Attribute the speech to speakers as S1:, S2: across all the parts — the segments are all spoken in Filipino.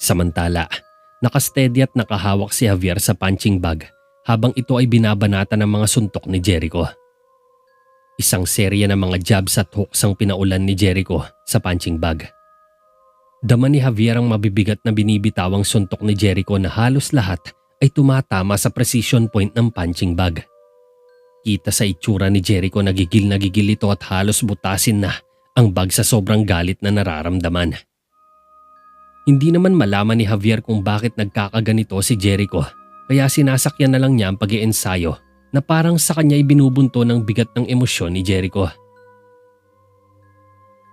S1: Samantala, nakasteady at nakahawak si Javier sa punching bag habang ito ay binabanata ng mga suntok ni Jericho. Isang serya ng mga jabs at hooks ang pinaulan ni Jericho sa punching bag. Dama ni Javier ang mabibigat na binibitawang suntok ni Jericho na halos lahat ay tumatama sa precision point ng punching bag. Kita sa itsura ni Jericho na gigil ito at halos butasin na ang bag sa sobrang galit na nararamdaman. Hindi naman malaman ni Javier kung bakit nagkakaganito si Jericho kaya sinasakyan na lang niya ang pag-iensayo na parang sa kanya ay binubunto ng bigat ng emosyon ni Jericho.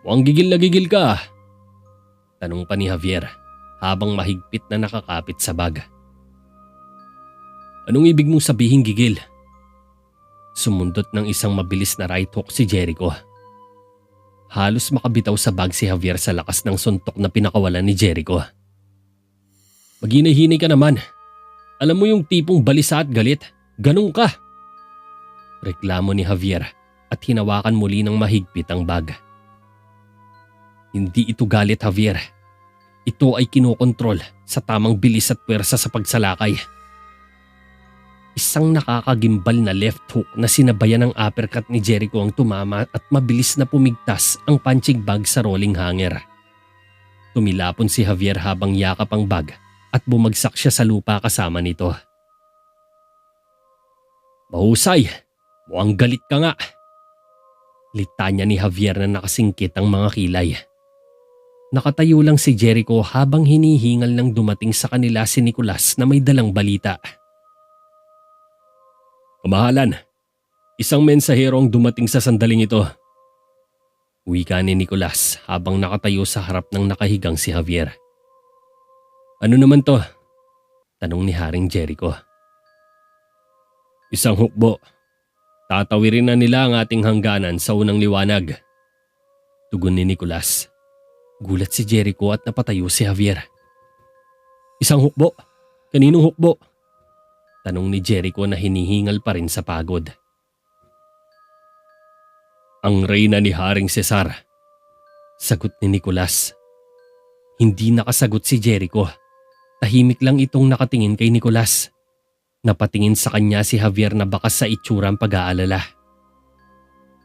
S1: "Mukhang gigil ka," tanong pa ni Javier habang mahigpit na nakakapit sa bag. "Anong ibig mong sabihin gigil?" Sumundot ng isang mabilis na right hook si Jericho. Halos makabitaw sa bag si Javier sa lakas ng suntok na pinakawalan ni Jericho. "Maghinay-hinay ka naman. Alam mo yung tipong balisa at galit, ganun ka." Reklamo ni Javier at hinawakan muli ng mahigpit ang bag. "Hindi ito galit, Javier. Ito ay kinokontrol sa tamang bilis at pwersa sa pagsalakay." Isang nakakagimbal na left hook na sinabayan ng uppercut ni Jericho ang tumama at mabilis na pumigtas ang punching bag sa rolling hanger. Tumilapon si Javier habang yakap ang bag at bumagsak siya sa lupa kasama nito. "Mahusay! Mukhang galit ka nga!" Litanya ni Javier na nakasingkit ang mga kilay. Nakatayo lang si Jericho habang hinihingal nang dumating sa kanila si Nicolas na may dalang balita. "Kamahalan, isang mensahero ang dumating sa sandaling ito." Wika ni Nicolas habang nakatayo sa harap ng nakahigang si Javier. "Ano naman to?" tanong ni Haring Jericho. "Isang hukbo. Tatawirin na nila ang ating hangganan sa unang liwanag." Tugon ni Nicolas. Gulat si Jericho at napatayo si Javier. "Isang hukbo? Kaninong hukbo?" tanong ni Jericho na hinihingal pa rin sa pagod. "Ang reyna ni Haring Cesar," sagot ni Nicolas. Hindi nakasagot si Jericho. Tahimik lang itong nakatingin kay Nicolas. Napatingin sa kanya si Javier na bakas sa itsurang pag-aalala.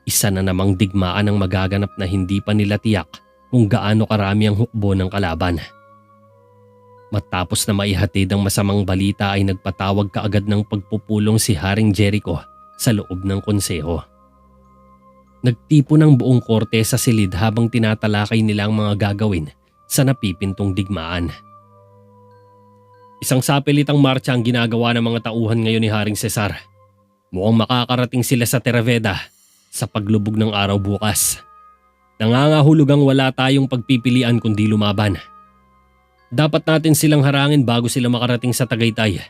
S1: Isa na namang digmaan ang magaganap na hindi pa nila tiyak kung gaano karami ang hukbo ng kalaban. Matapos na maihatid ang masamang balita ay nagpatawag kaagad ng pagpupulong si Haring Jericho sa loob ng konseho. Nagtipo ng buong korte sa silid habang tinatalakay nila ang mga gagawin sa napipintong digmaan. Isang sapilitang marcha ang ginagawa ng mga tauhan ngayon ni Haring Cesar. Mukhang makakarating sila sa Terraveda sa paglubog ng araw bukas. Nangangahulugang wala tayong pagpipilian kundi lumaban. Dapat natin silang harangin bago sila makarating sa Tagaytay.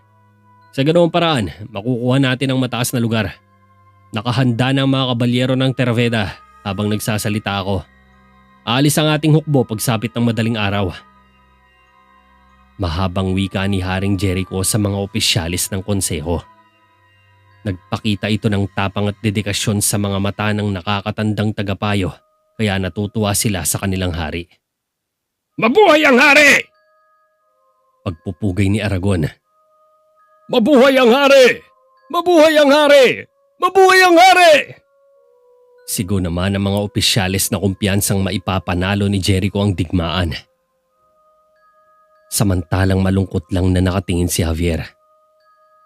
S1: Sa ganoong paraan, makukuha natin ang mataas na lugar. Nakahanda na ang mga kabalyero ng Terraveda habang nagsasalita ako. Aalis ang ating hukbo pagsapit ng madaling araw. Mahabang wika ni Haring Jericho sa mga opisyalis ng konseho. Nagpakita ito ng tapang at dedikasyon sa mga mata ng nakakatandang tagapayo kaya natutuwa sila sa kanilang hari. "Mabuhay ang hari!" Pagpupugay ni Aragon. "Mabuhay ang hari! Mabuhay ang hari! Mabuhay ang hari!" Sigo naman ang mga opisyalis na kumpiyansang maipapanalo ni Jericho ang digmaan. Samantalang malungkot lang na nakatingin si Javier.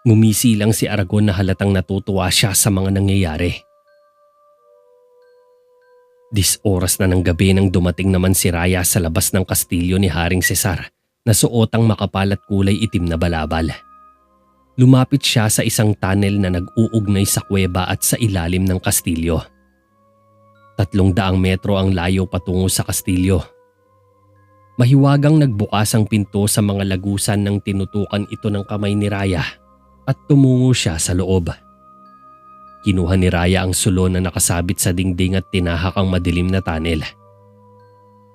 S1: Ngumisi lang si Aragon na halatang natutuwa siya sa mga nangyayari. 10 oras na ng gabi nang dumating naman si Raya sa labas ng kastilyo ni Haring Cesar na suotang makapal at kulay itim na balabal. Lumapit siya sa isang tunnel na nag-uugnay sa kuweba at sa ilalim ng kastilyo. 300 metro ang layo patungo sa kastilyo. Mahiwagang nagbukas ang pinto sa mga lagusan nang tinutukan ito ng kamay ni Raya at tumungo siya sa loob. Kinuha ni Raya ang sulo na nakasabit sa dingding at tinahak ang madilim na tunnel.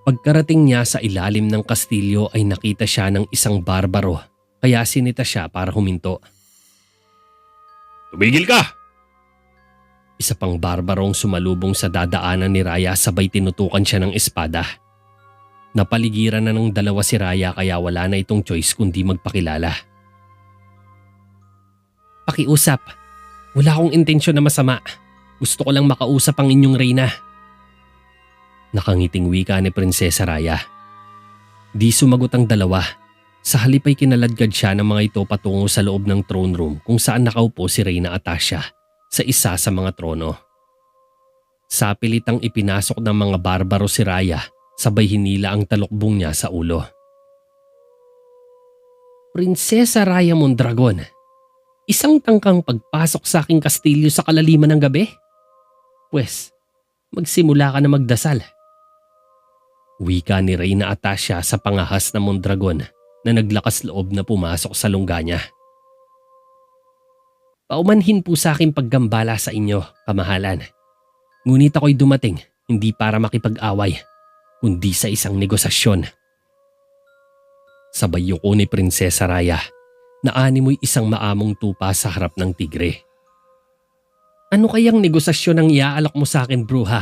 S1: Pagkarating niya sa ilalim ng kastilyo ay nakita siya ng isang barbaro kaya sinita siya para huminto. "Tumigil ka!" Isa pang barbarong sumalubong sa dadaanan ni Raya sabay tinutukan siya ng espada. Napaligiran na ng dalawa si Raya kaya wala na itong choice kundi magpakilala. Pakiusap. Wala akong intensyon na masama. Gusto ko lang makausap ang inyong reyna. Nakangiting wika ni Prinsesa Raya. Di sumagot ang dalawa. Sa halip ay kinaladkad siya ng mga ito patungo sa loob ng throne room kung saan nakaupo si Reyna Atasha sa isa sa mga trono. Sa pilitang ipinasok ng mga barbaro si Raya, sabay hinila ang talukbong niya sa ulo. Prinsesa Raya Mondragon, isang tangkang pagpasok sa aking kastilyo sa kalaliman ng gabi? Pwes, magsimula ka na magdasal. Wika ni Reyna Atasha sa pangahas na Mondragon na naglakas loob na pumasok sa lungga niya. Paumanhin po sa aking paggambala sa inyo, kamahalan. Ngunit ako'y dumating hindi para makipag-away, kundi sa isang negosasyon. Sabay yuko ni Prinsesa Raya na animoy isang maamong tupa sa harap ng tigre. Ano kayang negosasyon ang iaalok mo sa akin, bruha?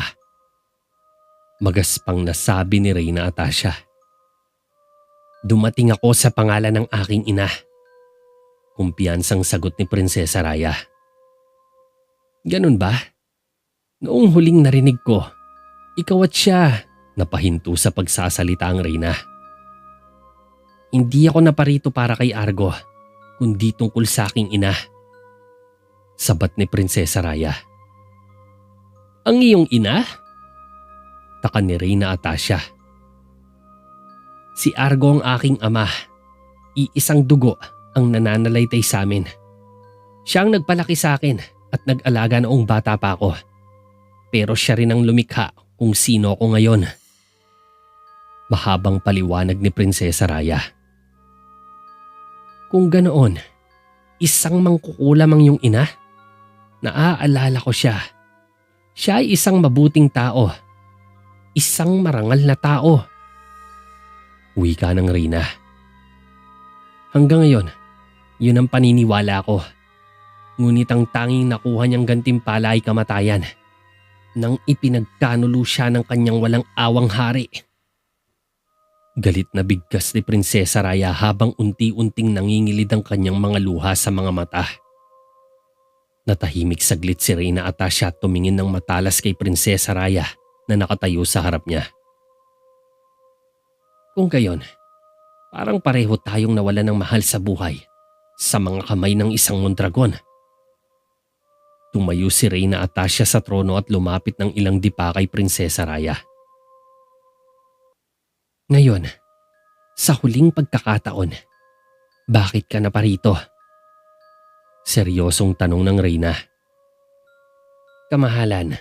S1: Magaspang nasabi ni Reyna Atasha. Dumating ako sa pangalan ng aking ina. Kumpiyansang sagot ni Prinsesa Raya. Ganun ba? Noong huling narinig ko, ikaw at siya, napahinto sa pagsasalita ang Reyna. Hindi ako naparito para kay Argo, kundi tungkol sa aking ina. Sabat ni Prinsesa Raya. Ang iyong ina? Taka ni Reyna Atasha. Si Argo ang aking ama. Iisang dugo ang nananalaytay sa amin. Siya ang nagpalaki sa akin at nag-alaga noong bata pa ako. Pero siya rin ang lumikha kung sino ako ngayon. Mahabang paliwanag ni Prinsesa Raya. Kung ganoon, isang mangkukulam ang iyong ina? Naaalala ko siya. Siya ay isang mabuting tao. Isang marangal na tao. Wika ng Reyna. Hanggang ngayon, yun ang paniniwala ko. Ngunit ang tanging nakuha niyang gantimpala ay kamatayan nang ipinagkanulo siya ng kanyang walang awang hari. Galit na bigkas ni Prinsesa Raya habang unti-unting nangingilid ang kanyang mga luha sa mga mata. Natahimik saglit si Reyna Atasha at tumingin ng matalas kay Prinsesa Raya na nakatayo sa harap niya. Kung gayon, parang pareho tayong nawala ng mahal sa buhay sa mga kamay ng isang Mondragon. Tumayo si Reyna Atasha sa trono at lumapit ng ilang dipa kay Prinsesa Raya. Ngayon, sa huling pagkakataon, bakit ka na parito? Seryosong tanong ng Reyna. Kamahalan.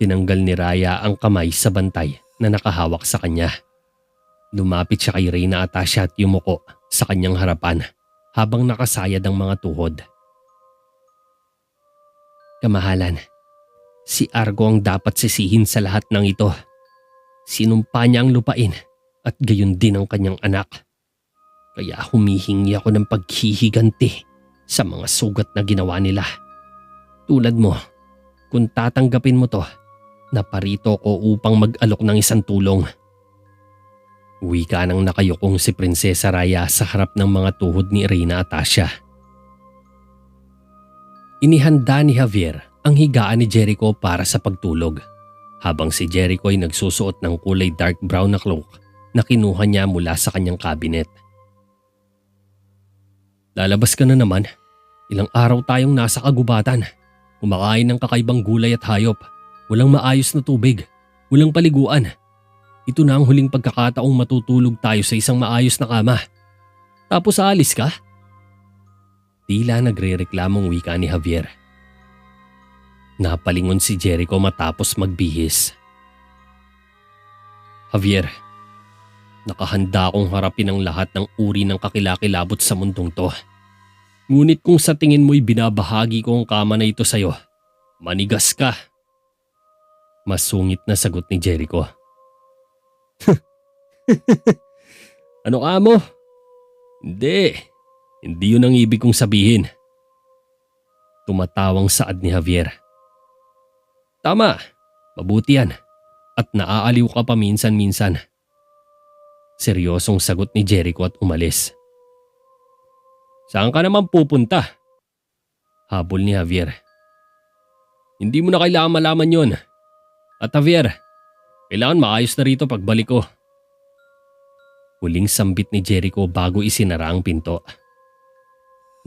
S1: Tinanggal ni Raya ang kamay sa bantay na nakahawak sa kanya. Lumapit siya kay Reyna Atasha at yumuko sa kanyang harapan habang nakasayad ang mga tuhod. Kamahalan, si Argo ang dapat sisihin sa lahat ng ito. Sinumpa niya ang lupain at gayon din ang kanyang anak. Kaya humihingi ako ng paghihiganti sa mga sugat na ginawa nila. Tulad mo, kung tatanggapin mo to, naparito ko upang mag-alok ng isang tulong. Wika nang nakayukong si Prinsesa Raya sa harap ng mga tuhod ni Reyna Atasha. Inihanda ni Javier ang higaan ni Jericho para sa pagtulog, habang si Jericho ay nagsusuot ng kulay dark brown na cloak na kinuha niya mula sa kanyang cabinet. Lalabas ka na naman. Ilang araw tayong nasa kagubatan. Kumakain ng kakaibang gulay at hayop. Walang maayos na tubig. Walang paliguan. Ito na ang huling pagkakataong matutulog tayo sa isang maayos na kama. Tapos aalis ka? Tila nagre-reklamong wika ni Javier. Napalingon si Jericho matapos magbihis. Javier, nakahanda akong harapin ang lahat ng uri ng kakilakilabot sa mundong to. Ngunit kung sa tingin mo'y binabahagi ko ang kama na ito sa'yo, manigas ka. Masungit na sagot ni Jericho. Ano ka mo? Hindi yun ang ibig kong sabihin. Tumatawang saad ni Javier. Tama, mabuti yan. At naaaliw ka paminsan-minsan. Seryosong sagot ni Jericho at umalis. Saan ka naman pupunta? Habol ni Javier. Hindi mo na kailangan malaman yon. At Javier, kailangan maayos na rito pagbalik ko. Huling sambit ni Jericho bago isinara ang pinto.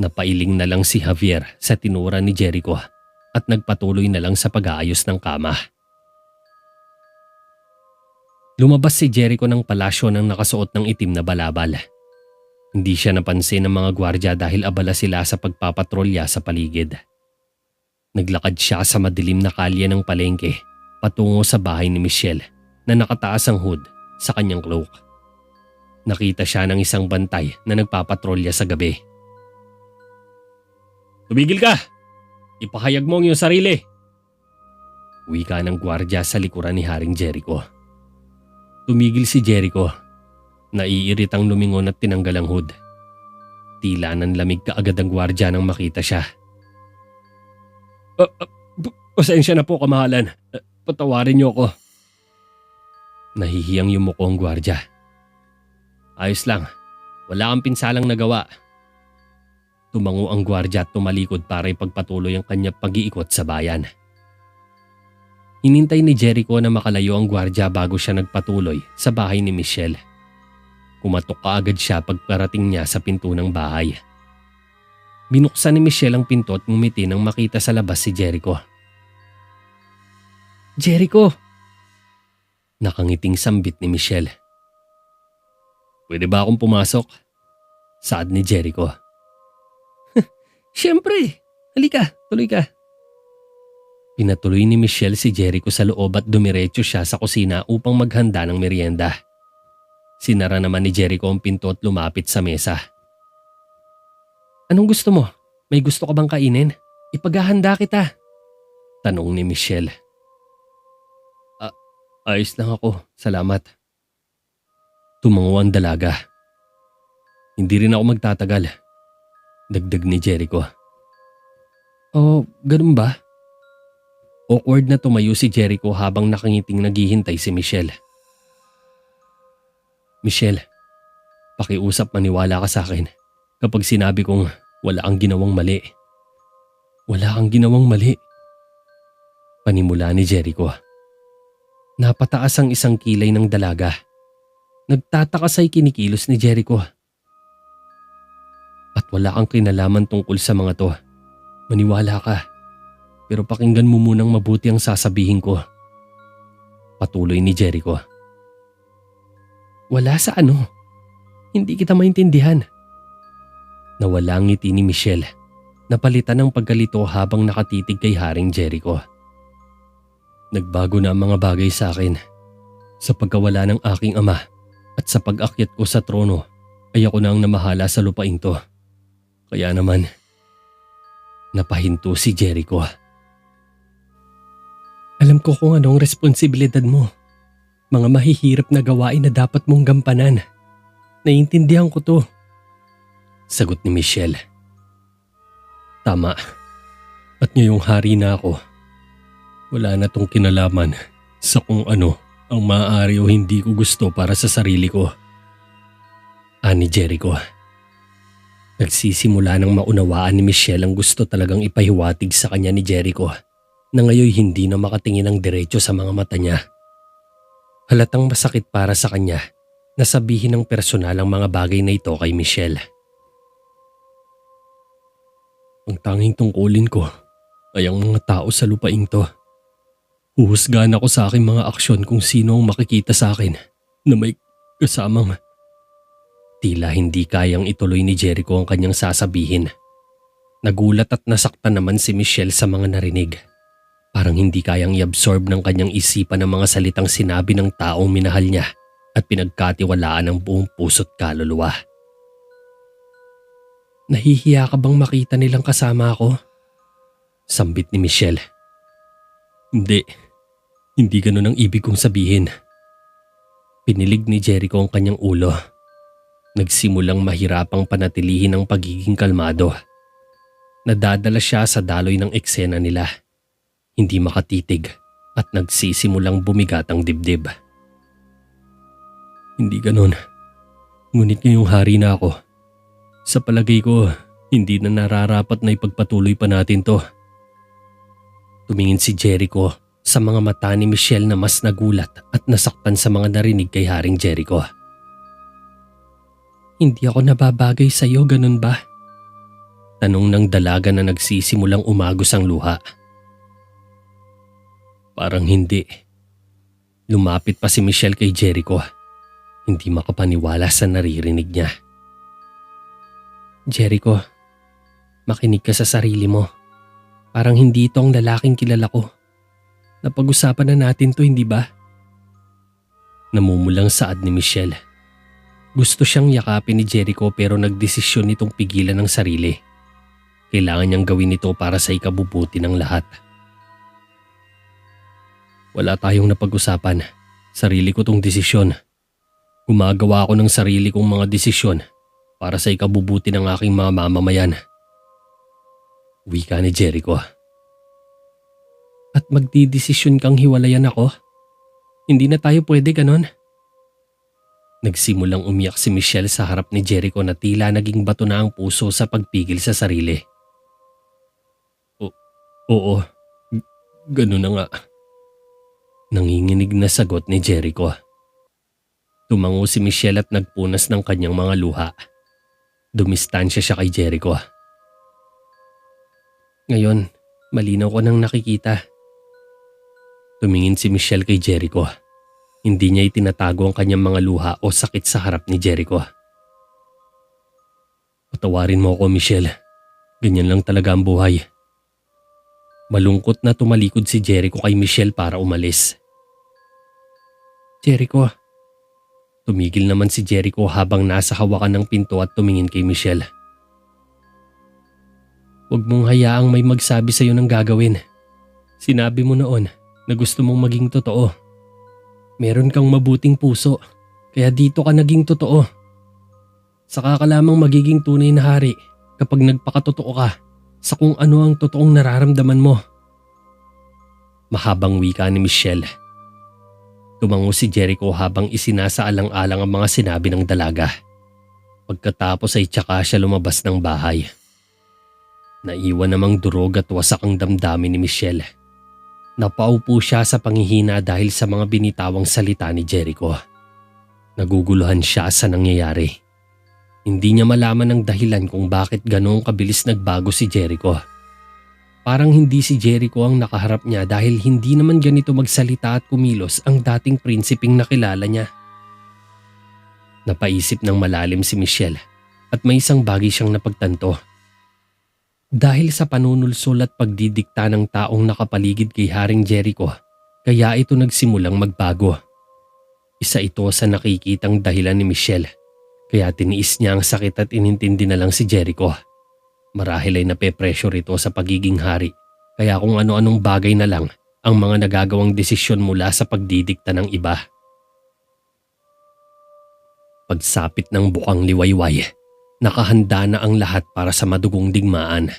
S1: Napailing na lang si Javier sa tinura ni Jericho at nagpatuloy na lang sa pag-aayos ng kama. Lumabas si Jericho ng palasyo nang nakasuot ng itim na balabal. Hindi siya napansin ng mga gwardya dahil abala sila sa pagpapatrolya sa paligid. Naglakad siya sa madilim na kalye ng palengke patungo sa bahay ni Michelle na nakataas ang hood sa kanyang cloak. Nakita siya ng isang bantay na nagpapatrolya sa gabi. Tumigil ka! Ipahayag mo ang iyong sarili! Wika ng gwardya sa likuran ni Haring Jericho. Tumigil si Jericho. Naiiritang lumingon at tinanggal ang hood. Tila nanlamig kaagad ang gwardya nang makita siya. Pasensya na po, kamahalan. Patawarin niyo ako. Nahihiyang yumuko ang gwardya. Ayos lang. Wala kang pinsalang nagawa. Tumango ang gwardya at tumalikod para ipagpatuloy ang kanyang pag-iikot sa bayan. Hinintay ni Jericho na makalayo ang gwardya bago siya nagpatuloy sa bahay ni Michelle. Kumatok kaagad siya pagkarating niya sa pinto ng bahay. Binuksan ni Michelle ang pinto at ngumiti nang makita sa labas si Jericho. Jericho! Nakangiting sambit ni Michelle. Pwede ba akong pumasok? Saad ni Jericho. Siyempre! Halika, tuloy ka. Pinatuloy ni Michelle si Jericho sa loob at dumiretso siya sa kusina upang maghanda ng merienda. Sinara naman ni Jericho ang pinto at lumapit sa mesa. Anong gusto mo? May gusto ka bang kainin? Ipaghahanda kita. Tanong ni Michelle. Ayos lang ako, salamat. Tumango ang dalaga. Hindi rin ako magtatagal. Dagdag ni Jericho. Oh, ganun ba? Awkward na tumayo si Jericho habang nakangiting naghihintay si Michelle. Michelle, pakiusap, maniwala ka sa akin kapag sinabi kong wala kang ginawang mali. Wala kang ginawang mali. Panimula ni Jericho. Napataas ang isang kilay ng dalaga. Nagtataka sa'y kinikilos ni Jericho. At wala kang kinalaman tungkol sa mga to. Maniwala ka. Pero pakinggan mo munang mabuti ang sasabihin ko. Patuloy ni Jericho. Wala sa ano. Hindi kita maintindihan. Nawala ang ngiti ni Michelle. Napalitan ng pagkalito habang nakatitig kay Haring Jericho. Nagbago na ang mga bagay sa akin. Sa pagkawala ng aking ama at sa pag-akyat ko sa trono ay ako na ang namahala sa lupain to. Kaya naman, napahinto si Jericho. Alam ko kung anong responsibilidad mo. Mga mahihirap na gawain na dapat mong gampanan. Naiintindihan ko to. Sagot ni Michelle. Tama. At ngayong hari na ako. Wala na tong kinalaman sa kung ano ang maaari o hindi ko gusto para sa sarili ko. Ani Jericho. Nagsisimula ng maunawaan ni Michelle ang gusto talagang ipahiwatig sa kanya ni Jericho na ngayon hindi na makatingin ng diretso sa mga mata niya. Halatang masakit para sa kanya na sabihin ng personal ang mga bagay na ito kay Michelle. Ang tanging tungkulin ko ay ang mga tao sa lupaing to. Huhusgahan ako sa aking mga aksyon kung sino ang makikita sa akin na may kasamang. Tila hindi kayang ituloy ni Jericho ang kanyang sasabihin. Nagulat at nasaktan naman si Michelle sa mga narinig. Parang hindi kayang i-absorb ng kanyang isipan ang mga salitang sinabi ng taong minahal niya at pinagkatiwalaan ng buong puso't kaluluwa. Nahihiya ka bang makita nilang kasama ako? Sambit ni Michelle. Hindi ganun ang ibig kong sabihin. Pinilig ni Jericho ang kanyang ulo. Nagsimulang mahirapang panatilihin ang pagiging kalmado. Nadadala siya sa daloy ng eksena nila. Hindi makatitig at nagsisimulang bumigat ang dibdib. Hindi ganun. Ngunit ngayong hari na ako. Sa palagay ko, hindi na nararapat na ipagpatuloy pa natin to. Tumingin si Jericho sa mga mata ni Michelle na mas nagulat at nasaktan sa mga narinig kay Haring Jericho. Hindi ako nababagay sa iyo, ganun ba? Tanong ng dalaga na nagsisimulang umagos ang luha. Parang hindi. Lumapit pa si Michelle kay Jericho. Hindi makapaniwala sa naririnig niya. Jericho, makinig ka sa sarili mo. Parang hindi ito ang lalaking kilala ko. Napag-usapan na natin to, hindi ba? Namumulang saad ni Michelle. Gusto siyang yakapin ni Jericho pero nagdesisyon nitong pigilan ng sarili. Kailangan niyang gawin ito para sa ikabubuti ng lahat. Wala tayong napag-usapan. Sarili ko tong desisyon. Gumagawa ako ng sarili kong mga desisyon para sa ikabubuti ng aking mga mamamayan. Wika ni Jericho. At magdidesisyon kang hiwalayan ako? Hindi na tayo pwede ganon? Nagsimulang umiyak si Michelle sa harap ni Jericho na tila naging bato na ang puso sa pagpigil sa sarili. Oo, ganun na nga. Nanginginig na sagot ni Jericho. Tumango si Michelle at nagpunas ng kanyang mga luha. Dumistansya siya kay Jericho. Ngayon, malinaw ko nang nakikita. Tumingin si Michelle kay Jericho. Hindi niya itinatago ang kanyang mga luha o sakit sa harap ni Jericho. Patawarin mo ako, Michelle. Ganyan lang talaga ang buhay. Malungkot na tumalikod si Jericho kay Michelle para umalis. Jericho. Tumigil naman si Jericho habang nasa hawakan ng pinto at tumingin kay Michelle. Huwag mong hayaang may magsabi sa iyo ng gagawin. Sinabi mo noon na gusto mong maging totoo. Meron kang mabuting puso, kaya dito ka naging totoo. Saka ka lamang magiging tunay na hari kapag nagpakatotoo ka sa kung ano ang totoong nararamdaman mo. Mahabang wika ni Michelle. Tumango si Jericho habang isinasaalang-alang ang mga sinabi ng dalaga. Pagkatapos ay tsaka siya lumabas ng bahay. Naiwan namang durog at wasak ang damdamin ni Michelle. Napaupo siya sa panghihina dahil sa mga binitawang salita ni Jericho. Naguguluhan siya sa nangyayari. Hindi niya malaman ang dahilan kung bakit ganoong kabilis nagbago si Jericho. Parang hindi si Jericho ang nakaharap niya dahil hindi naman ganito magsalita at kumilos ang dating prinsipeng nakilala niya. Napaisip ng malalim si Michelle at may isang bagay siyang napagtanto. Dahil sa panunulsol at pagdidikta ng taong nakapaligid kay Haring Jericho, kaya ito nagsimulang magbago. Isa ito sa nakikitang dahilan ni Michelle. Kaya tiniis niya ang sakit at inintindi na lang si Jericho. Marahil ay nape-pressure ito sa pagiging hari. Kaya kung ano-anong bagay na lang ang mga nagagawang desisyon mula sa pagdidikta ng iba. Pagsapit ng bukang liwayway, nakahanda na ang lahat para sa madugong digmaan.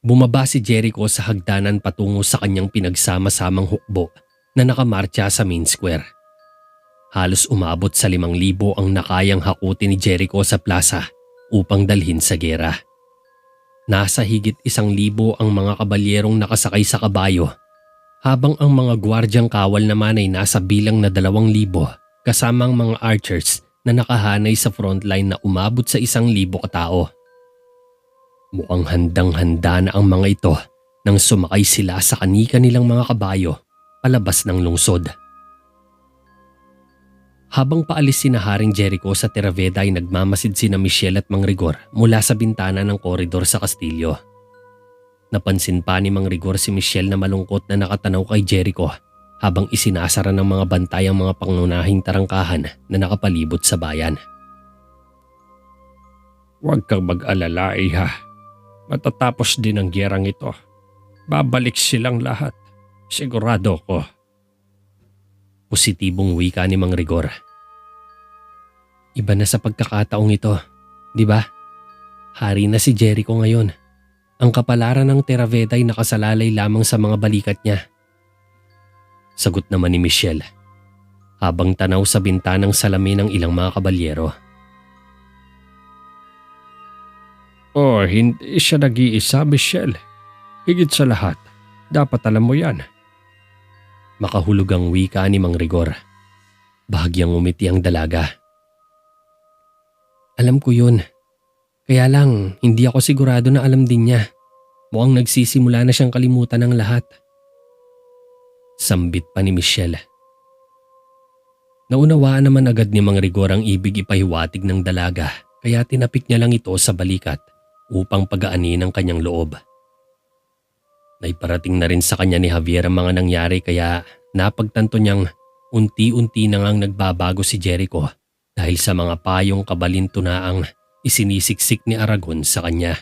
S1: Bumaba si Jericho sa hagdanan patungo sa kanyang pinagsama-samang hukbo na nakamartsa sa main square. Halos umabot sa 5,000 ang nakayang hakutin ni Jericho sa plaza upang dalhin sa gera. Nasa higit 1,000 ang mga kabalyerong nakasakay sa kabayo, habang ang mga gwardyang kawal naman ay nasa bilang na 2,000 kasama ang mga archers na nakahanay sa frontline na umabot sa 1,000 katao. Mukhang handang-handa na ang mga ito nang sumakay sila sa kani-kanilang mga kabayo palabas ng lungsod. Habang paalis sina Haring Jericho sa Terraveda ay nagmamasid sina Michelle at Mang Rigor mula sa bintana ng koridor sa kastilyo. Napansin pa ni Mang Rigor si Michelle na malungkot na nakatanaw kay Jericho habang isinasara ng mga bantay ang mga pangunahing tarangkahan na nakapalibot sa bayan. Huwag kang mag-alala, Iha. Matatapos din ang gyerang ito. Babalik silang lahat. Sigurado ko. Positibong wika ni Mang Rigor. Iba na sa pagkakataong ito, di ba? Hari na si Jericho ngayon. Ang kapalaran ng Terraveda ay nakasalalay lamang sa mga balikat niya. Sagot naman ni Michelle, habang tanaw sa bintanang salamin ng ilang mga kabalyero.
S2: Oh, hindi siya nag-iisa, Michelle. Higit sa lahat, dapat alam mo yan.
S1: Makahulog ang wika ni Mang Rigor. Bahagyang umiti ang dalaga. Alam ko yun. Kaya lang, hindi ako sigurado na alam din niya. Mukhang nagsisimula na siyang kalimutan ng lahat. Sambit pa ni Michelle. Naunawaan naman agad ni Mang Rigor ang ibig ipahiwatig ng dalaga, kaya tinapik niya lang ito sa balikat upang pagaanin ang kanyang loob. Naiparating na rin sa kanya ni Javier ang mga nangyari, kaya napagtanto niyang unti-unti na ngang nagbabago si Jericho dahil sa mga payong kabalintunaang isinisiksik ni Aragon sa kanya.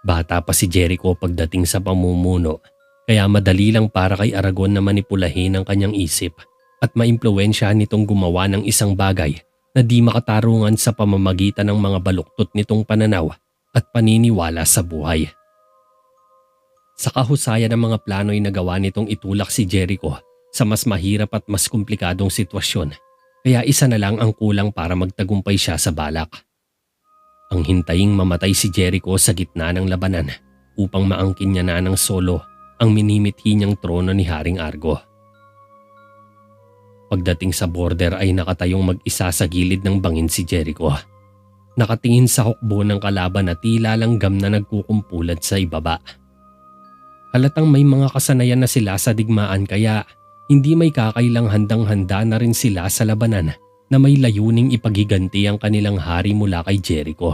S1: Bata pa si Jericho pagdating sa pamumuno, kaya madali lang para kay Aragon na manipulahin ang kanyang isip at maimpluwensyahan nitong gumawa ng isang bagay na di makatarungan sa pamamagitan ng mga baluktot nitong pananaw at paniniwala sa buhay. Sa kahusayan ng mga plano'y nagawa nitong itulak si Jericho sa mas mahirap at mas komplikadong sitwasyon, kaya isa na lang ang kulang para magtagumpay siya sa balak. Ang hintaing mamatay si Jericho sa gitna ng labanan upang maangkin niya na ng solo ang minimithi niyang trono ni Haring Argo. Pagdating sa border ay nakatayong mag-isa sa gilid ng bangin si Jericho. Nakatingin sa hukbo ng kalaban na tila langgam na nagkukumpulad sa ibaba. Halatang may mga kasanayan na sila sa digmaan, kaya hindi may kakailang handang-handa na rin sila sa labanan na may layuning ipagiganti ang kanilang hari mula kay Jericho.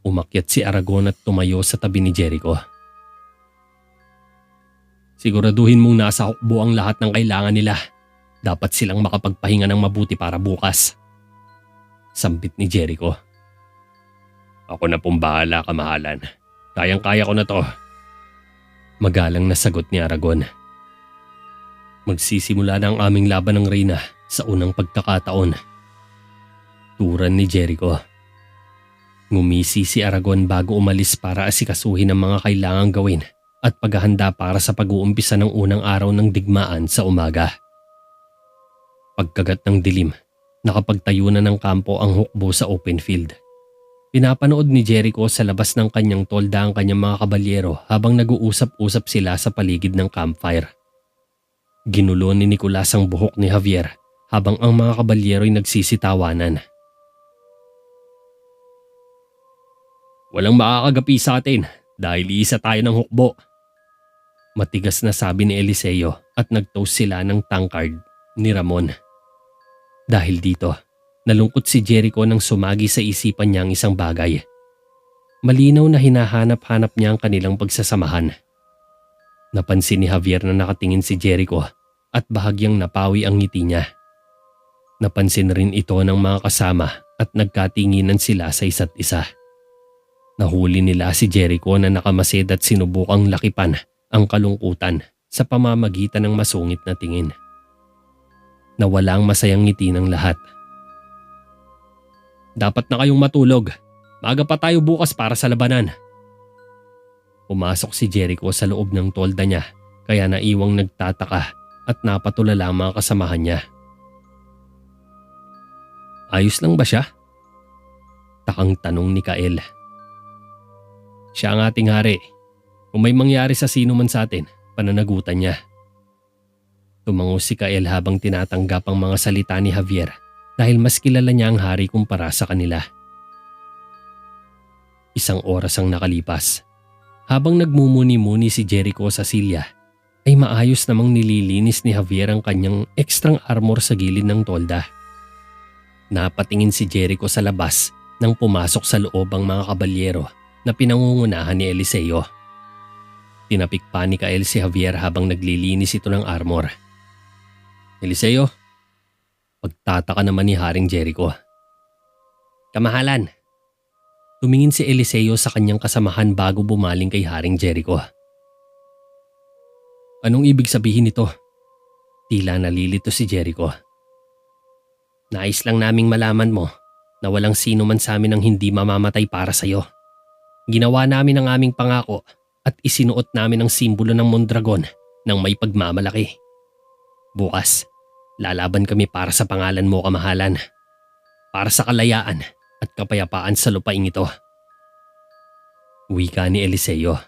S1: Umakyat si Aragon at tumayo sa tabi ni Jericho. Siguraduhin mong nasa hukbo ang lahat ng kailangan nila. Dapat silang makapagpahinga ng mabuti para bukas. Sambit ni Jericho. Ako na pong bahala, kamahalan. Kayang-kaya ko na to. Magalang na sagot ni Aragon. Magsisimula na ang aming laban ng Reyna sa unang pagkakataon. Turan ni Jericho. Ngumisi si Aragon bago umalis para asikasuhin ang mga kailangang gawin at paghahanda para sa pag-uumpisa ng unang araw ng digmaan sa umaga. Pagkagat ng dilim, nakapagtayo na ng kampo ang hukbo sa open field. Pinapanood ni Jericho sa labas ng kanyang tolda ang kanyang mga kabalyero habang nag-uusap-usap sila sa paligid ng campfire. Ginulo ni Nicolas ang buhok ni Javier habang ang mga kabalyero'y nagsisitawanan. Walang makakagapi sa atin dahil iisa tayo ng hukbo. Matigas na sabi ni Eliseo at nag-toast sila ng tankard ni Ramon. Dahil dito, nalungkot si Jericho nang sumagi sa isipan niya ang isang bagay. Malinaw na hinahanap-hanap niya ang kanilang pagsasamahan. Napansin ni Javier na nakatingin si Jericho at bahagyang napawi ang ngiti niya. Napansin rin ito ng mga kasama at nagkatinginan sila sa isa't isa. Nahuli nila si Jericho na nakamasid at sinubukang lakipan ang kalungkutan sa pamamagitan ng masungit na tingin. Nawala ang masayang ngiti ng lahat. Dapat na kayong matulog. Maaga pa tayo bukas para sa labanan. Pumasok si Jericho sa loob ng tolda niya, kaya naiwang nagtataka at napatulala ang mga kasamahan niya. Ayos lang ba siya? Takang tanong ni Kael. Siya ang ating hari. Kung may mangyari sa sino man sa atin, pananagutan niya. Tumango si Kael habang tinatanggap ang mga salita ni Javier dahil mas kilala niya ang hari kumpara sa kanila. Isang oras ang nakalipas. Habang nagmumuni-muni si Jericho sa silya, ay maayos namang nililinis ni Javier ang kanyang ekstrang armor sa gilid ng tolda. Napatingin si Jericho sa labas nang pumasok sa loob ang mga kabalyero na pinangungunahan ni Eliseo. Tinapik pa ni Kael si Javier habang naglilinis ito ng armor. Eliseo, pagtataka naman ni Haring Jericho. Kamahalan. Tumingin si Eliseo sa kanyang kasamahan bago bumaling kay Haring Jericho. Anong ibig sabihin nito? Tila nalilito si Jericho. Nais lang naming malaman mo na walang sino man sa amin ang hindi mamamatay para sa'yo. Ginawa namin ang aming pangako at isinuot namin ang simbolo ng Mondragon ng may pagmamalaki. Bukas, lalaban kami para sa pangalan mo, kamahalan. Para sa kalayaan at kapayapaan sa lupaing ito. Wika ni Eliseo.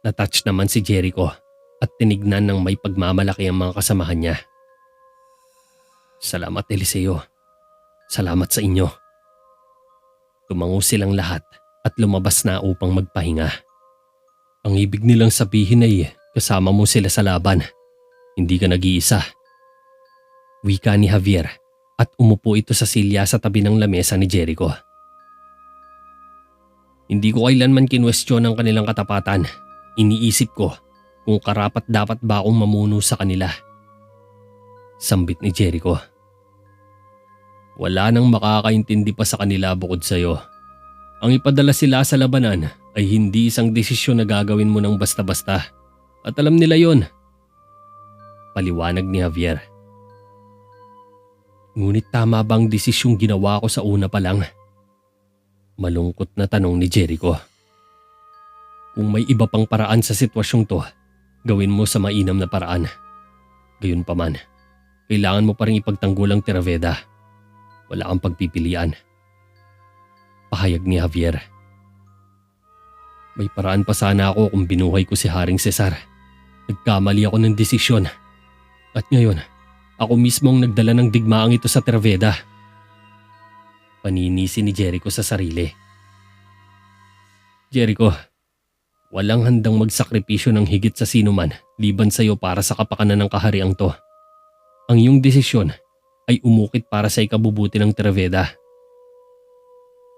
S1: Natouch naman si Jericho at tinignan ng may pagmamalaki ang mga kasamahan niya. Salamat Eliseo. Salamat sa inyo. Tumango silang lahat at lumabas na upang magpahinga. Ang ibig nilang sabihin ay kasama mo sila sa laban. Hindi ka nag-iisa. Wika ni Javier at umupo ito sa silya sa tabi ng lamesa ni Jericho. Hindi ko kailanman kinwestiyon ang kanilang katapatan. Iniisip ko kung karapat dapat ba akong mamuno sa kanila. Sambit ni Jericho. Wala nang makakaintindi pa sa kanila bukod sa'yo. Ang ipadala sila sa labanan ay hindi isang desisyon na gagawin mo ng basta-basta. At alam nila yon. Paliwanag ni Javier. Ngunit tama bang desisyong ginawa ko sa una pa lang? Malungkot na tanong ni Jericho. Kung may iba pang paraan sa sitwasyong to, gawin mo sa mainam na paraan. Gayunpaman, kailangan mo pa rin ipagtanggol ang Terraveda. Wala kang pagpipilian. Pahayag ni Javier. May paraan pa sana ako kung binuhay ko si Haring Cesar. Nagkamali ako ng desisyon. At ngayon, ako mismo ang nagdala ng digmaang ito sa Terraveda. Paninisi ni Jericho sa sarili. Jericho, walang handang magsakripisyo ng higit sa sinuman liban sa iyo para sa kapakanan ng kahariang to. Ang iyong desisyon ay umukit para sa ikabubuti ng Terraveda.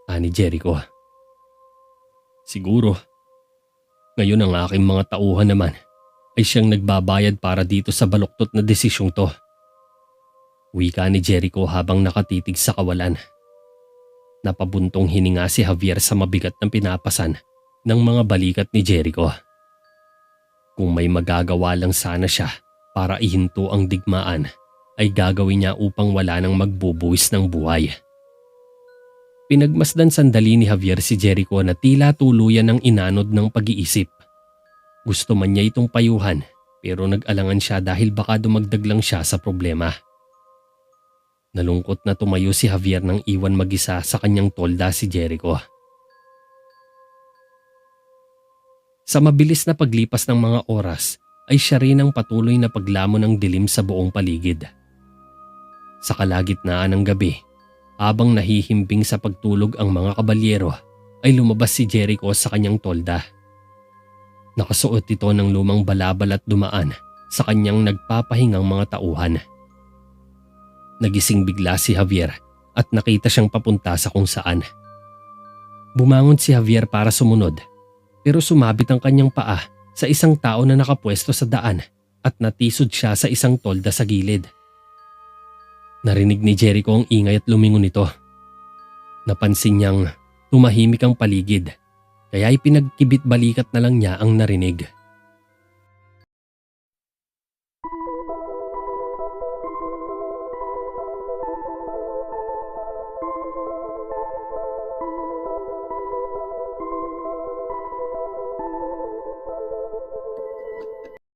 S1: Ani Jericho. Siguro, ngayon ang aking mga tauhan naman ay siyang nagbabayad para dito sa baluktot na desisyong to. Wika ni Jericho habang nakatitig sa kawalan. Napabuntong hininga si Javier sa mabigat ng pinapasan ng mga balikat ni Jericho. Kung may magagawa lang sana siya para ihinto ang digmaan, ay gagawin niya upang wala nang magbubuwis ng buhay. Pinagmasdan sandali ni Javier si Jericho na tila tuluyan ng inanod ng pag-iisip. Gusto man niya itong payuhan pero nag-alangan siya dahil baka dumagdag lang siya sa problema. Nalungkot na tumayo si Javier nang iwan mag-isa sa kanyang tolda si Jericho. Sa mabilis na paglipas ng mga oras ay siya rin ang patuloy na paglamon ng dilim sa buong paligid. Sa kalagitnaan ng gabi, habang nahihimbing sa pagtulog ang mga kabalyero, ay lumabas si Jericho sa kanyang tolda. Nakasuot ito ng lumang balabal at dumaan sa kanyang nagpapahingang mga tauhan. Nagising bigla si Javier at nakita siyang papunta sa kung saan. Bumangon si Javier para sumunod pero sumabit ang kanyang paa sa isang tao na nakapwesto sa daan at natisod siya sa isang tolda sa gilid. Narinig ni Jericho ang ingay at lumingon ito. Napansin niyang tumahimik ang paligid kaya ipinagkibit balikat na lang niya ang narinig.